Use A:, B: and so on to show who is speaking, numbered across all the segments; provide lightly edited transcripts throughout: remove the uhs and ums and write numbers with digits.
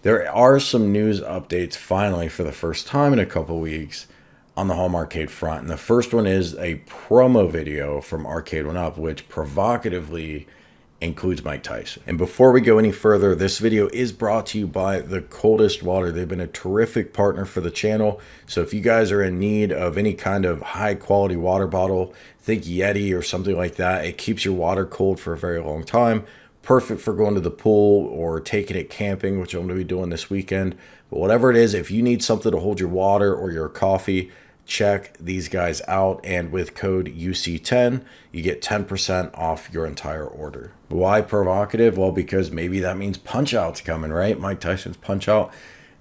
A: There are some news updates finally for the first time in a couple weeks on the home arcade front. And the first one is a promo video from Arcade1up, which provocatively includes Mike Tyson. And before we go any further, this video is brought to you by The Coldest Water. They've been a terrific partner for the channel. So if you guys are in need of any kind of high quality water bottle, think Yeti or something like that. It keeps your water cold for a very long time. Perfect for going to the pool or taking it camping, which I'm going to be doing this weekend. But whatever it is, if you need something to hold your water or your coffee, check these guys out. And with code UC10, you get 10% off your entire order. Why provocative? Well, because maybe that means Punch Out's coming, right? Mike Tyson's Punch Out.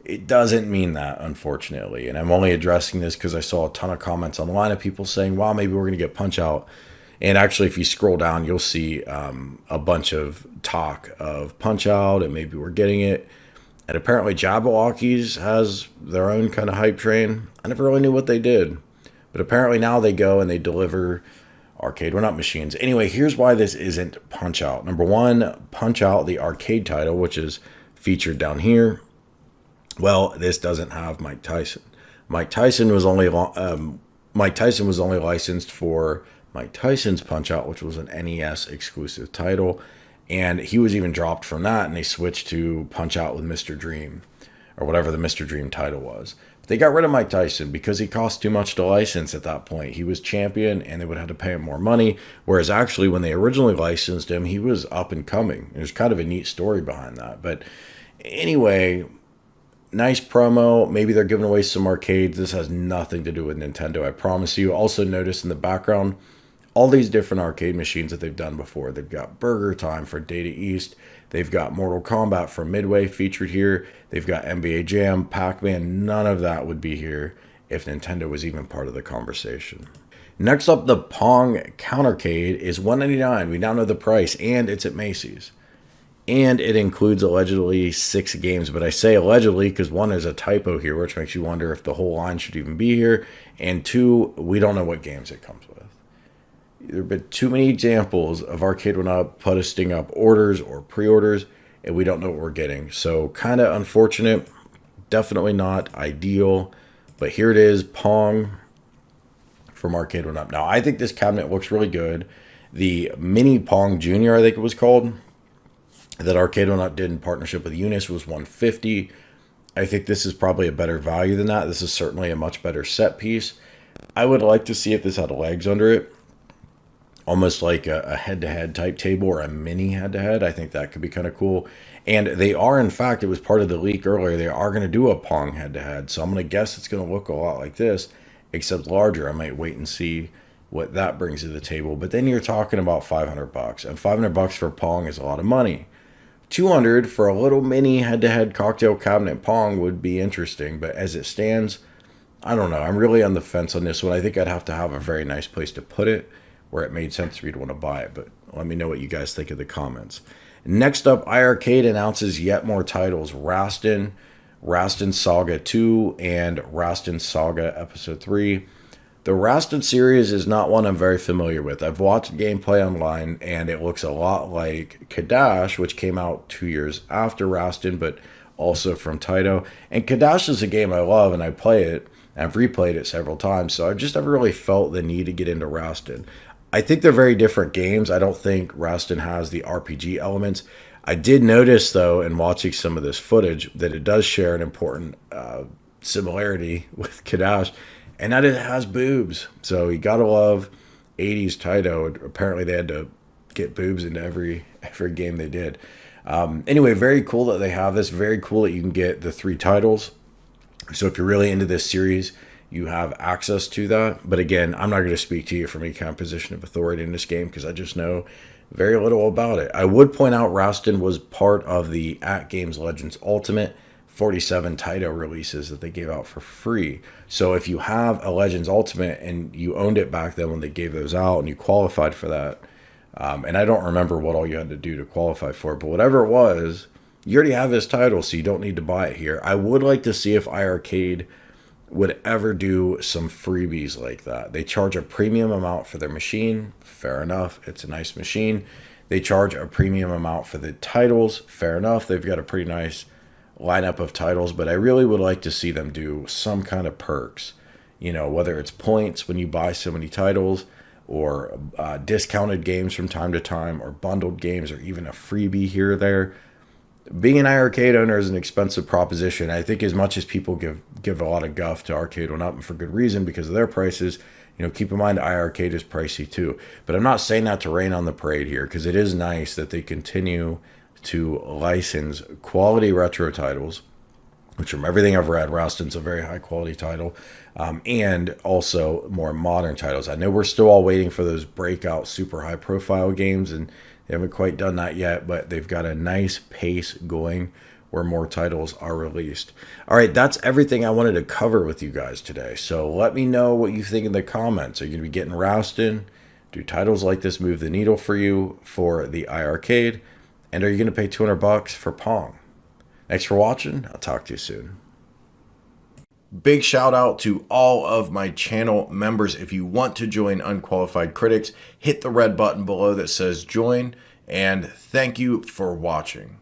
A: It doesn't mean that, unfortunately. And I'm only addressing this because I saw a ton of comments online of people saying, wow, maybe we're going to get Punch Out. And actually, if you scroll down, you'll see a bunch of talk of Punch Out and maybe we're getting it. And apparently Jabberwockies has their own kind of hype train. I never really knew what they did. But apparently now they go and they deliver Arcade1up machines. Anyway, here's why this isn't Punch Out. Number one, Punch Out, the arcade title, which is featured down here. Well, this doesn't have Mike Tyson. Mike Tyson was only licensed for Mike Tyson's Punch Out, which was an NES exclusive title. And he was even dropped from that, and they switched to Punch Out with Mr. Dream, or whatever the Mr. Dream title was. But they got rid of Mike Tyson because he cost too much to license at that point. He was champion, and they would have to pay him more money. Whereas actually, when they originally licensed him, he was up and coming. There's kind of a neat story behind that. But anyway, nice promo. Maybe they're giving away some arcades. This has nothing to do with Nintendo, I promise you. Also notice in the background, all these different arcade machines that they've done before. They've got Burger Time for Data East. They've got Mortal Kombat from Midway featured here. They've got NBA Jam, Pac-Man. None of that would be here if Nintendo was even part of the conversation. Next up, the Pong Countercade is $199. We now know the price, and it's at Macy's. And it includes allegedly 6 games. But I say allegedly because one, there's a typo here, which makes you wonder if the whole line should even be here. And 2, we don't know what games it comes with. There have been too many examples of Arcade1up posting up orders or pre-orders, and we don't know what we're getting. So kind of unfortunate, definitely not ideal, but here it is, Pong from Arcade1up. Now, I think this cabinet looks really good. The Mini Pong Junior, I think it was called, that Arcade1up did in partnership with Unis was $150. I think this is probably a better value than that. This is certainly a much better set piece. I would like to see if this had legs under it. Almost like a head-to-head type table or a mini head-to-head. I think that could be kind of cool. And they are, in fact, it was part of the leak earlier, they are going to do a Pong head-to-head. So I'm going to guess it's going to look a lot like this, except larger. I might wait and see what that brings to the table. But then you're talking about $500. And $500 for Pong is a lot of money. $200 for a little mini head-to-head cocktail cabinet Pong would be interesting. But as it stands, I don't know. I'm really on the fence on this one. I think I'd have to have a very nice place to put it, where it made sense for you to want to buy it. But let me know what you guys think in the comments. Next up, iiRcade announces yet more titles. Rastan, Rastan Saga 2, and Rastan Saga Episode 3. The Rastan series is not one I'm very familiar with. I've watched gameplay online, and it looks a lot like Kadash, which came out 2 years after Rastan, but also from Taito. And Kadash is a game I love, and I play it. I've replayed it several times, so I've just never really felt the need to get into Rastan. I think they're very different games. I don't think Rastan has the RPG elements. I did notice, though, in watching some of this footage, that it does share an important similarity with Kadash, and that it has boobs. So you gotta love 80s Taito. Apparently they had to get boobs into every game they did. Anyway, very cool that they have this. Very cool that you can get the 3 titles. So if you're really into this series, you have access to that. But again, I'm not going to speak to you from any kind of position of authority in this game because I just know very little about it. I would point out Rastan was part of the At Games Legends Ultimate 47 Taito releases that they gave out for free. So if you have a Legends Ultimate and you owned it back then when they gave those out and you qualified for that, and I don't remember what all you had to do to qualify for it, but whatever it was, you already have this title, so you don't need to buy it here. I would like to see if iiRcade would ever do some freebies like that. They charge a premium amount for their machine. Fair enough. It's a nice machine. They charge a premium amount for the titles. Fair enough. They've got a pretty nice lineup of titles, but I really would like to see them do some kind of perks. You know, whether it's points when you buy so many titles, or discounted games from time to time, or bundled games, or even a freebie here or there. Being an iArcade owner is an expensive proposition. I think as much as people give a lot of guff to Arcade1up, and for good reason because of their prices, you know, keep in mind iArcade is pricey too. But I'm not saying that to rain on the parade here, because it is nice that they continue to license quality retro titles, which from everything I've read, Rastan's a very high quality title, and also more modern titles. I know we're still all waiting for those breakout super high profile games, and they haven't quite done that yet, but they've got a nice pace going where more titles are released. All right, that's everything I wanted to cover with you guys today. So let me know what you think in the comments. Are you going to be getting Rastan? Do titles like this move the needle for you for the iArcade? And are you going to pay $200 for Pong? Thanks for watching. I'll talk to you soon. Big shout out to all of my channel members. If you want to join Unqualified Critics, hit the red button below that says join. And thank you for watching.